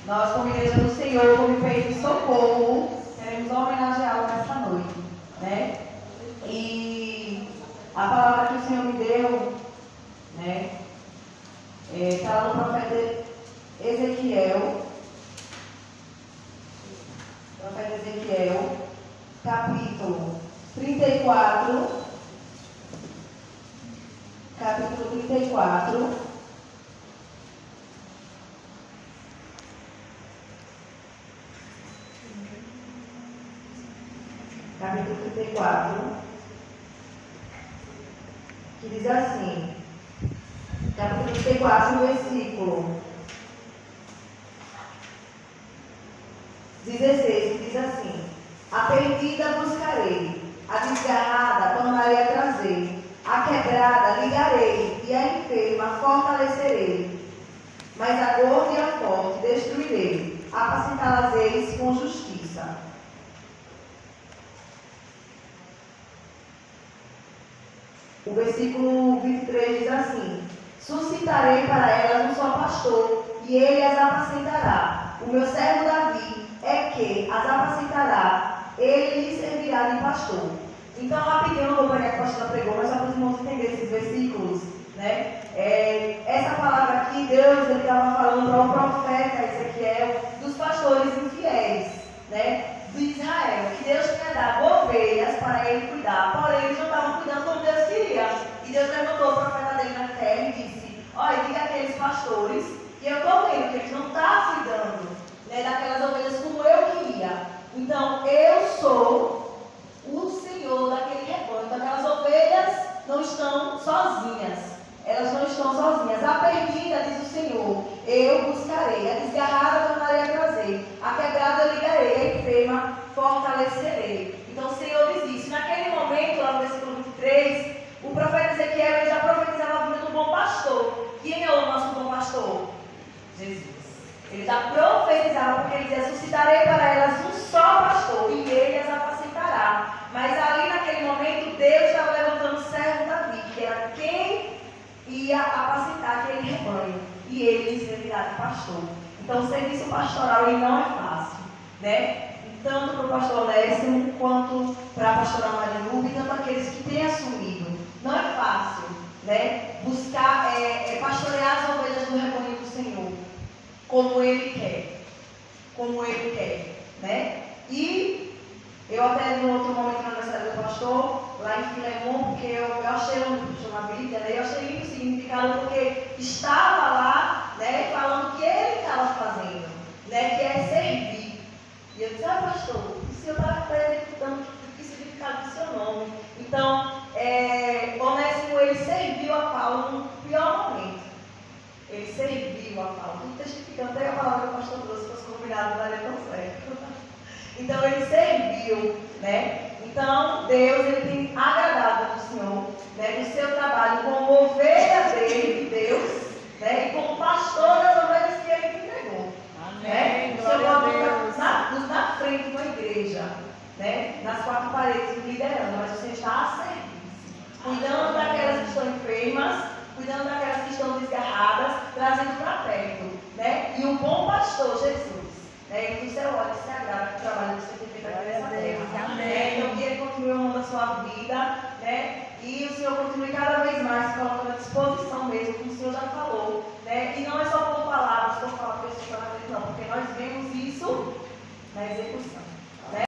Nós, como Igreja do Senhor, como Peito de Socorro, queremos homenageá-lo nessa noite, né? E a palavra que o Senhor me deu, né, está no profeta Ezequiel, capítulo 34, capítulo 34. Capítulo 34, que diz assim, capítulo 34, versículo 16, que diz assim: a perdida buscarei, a desgarrada tornarei a trazer, a quebrada ligarei, e a enferma fortalecerei, mas a gorda e a forte destruirei, apacentá-las-eis com justiça. O versículo 23 diz assim: suscitarei para elas um só pastor, e ele as apacentará. O meu servo Davi é que as apacentará, ele lhes servirá de pastor. Então, rapidinho, eu não vou pegar que a pastora pregou, mas só para os irmãos entenderem esses versículos, né? Essa palavra aqui, Deus ele estava falando para o profeta Ezequiel dos pastores infiéis, né? De Israel, que Deus tinha dado ovelhas para ele cuidar, porém eles não estavam cuidando como Deus queria. E Deus levantou o profeta dele na terra e disse: olha, diga aqueles pastores que eu estou vendo que eles não estão cuidando, né, daquelas ovelhas como eu queria. Então eu sou o Senhor daquele rebanho. Então aquelas ovelhas não estão sozinhas. Elas não estão sozinhas. A perdida, diz o Senhor, eu buscarei. A desgarrada tornarei a trazer. A quebrada eu ligarei. A enferma fortalecerei. Então o Senhor diz isso. Naquele momento, lá no versículo 23, o profeta Ezequiel ele já profetizava a vinda do bom pastor. Quem é o nosso bom pastor? Jesus. Ele já profetizava, porque ele dizia: suscitarei para elas um só pastor, e ele as apacentará. Mas ali naquele momento, Deus estava levantando o servo Davi, que era quem ia apacentar aquele rebanho, e ele lhes servirá de pastor. Então o serviço pastoral ele não é fácil, né? Tanto para o pastor Onésimo quanto para a pastora Marilu, e tanto aqueles que têm assumido. Não é fácil, né? Buscar, pastorear as ovelhas do rebanho do Senhor, como Ele quer, né? E eu até no outro momento no aniversário do pastor, lá em Filemon, porque eu achei na Bíblia, né? Eu achei lindo o significado, porque estava lá, né, falando o que ele estava fazendo, né, que é servir. E eu disse: pastor, o senhor está executando o significado do seu nome. Então, Onésimo, ele serviu a Paulo no pior momento. Ele serviu a Paulo. Tudo testificando, até a palavra que o pastor trouxe, se fosse combinado, não daria tão certo. Então, ele serviu, né? Então, Deus, ele tem agradado do Senhor, né, do seu trabalho como ovelha dele, de Deus, né, e como pastor das ovelhas que ele entregou. Amém. Né? O Senhor na frente de uma igreja, né, nas quatro paredes, liderando, mas você está a serviço, cuidando daquelas que estão enfermas, cuidando daquelas que estão desgarradas, trazendo para perto, né? E o bom pastor, Jesus, né, ele do seu olho se agrada com o trabalho que você tem feito aqui nessa terra. Amém. Então que ele continue honrando a sua vida, né? E o Senhor continue cada vez mais se colocando à disposição mesmo, como o Senhor já falou, né? E não é só por palavras, por falar para pessoas na frente, não, porque nós vemos isso na execução.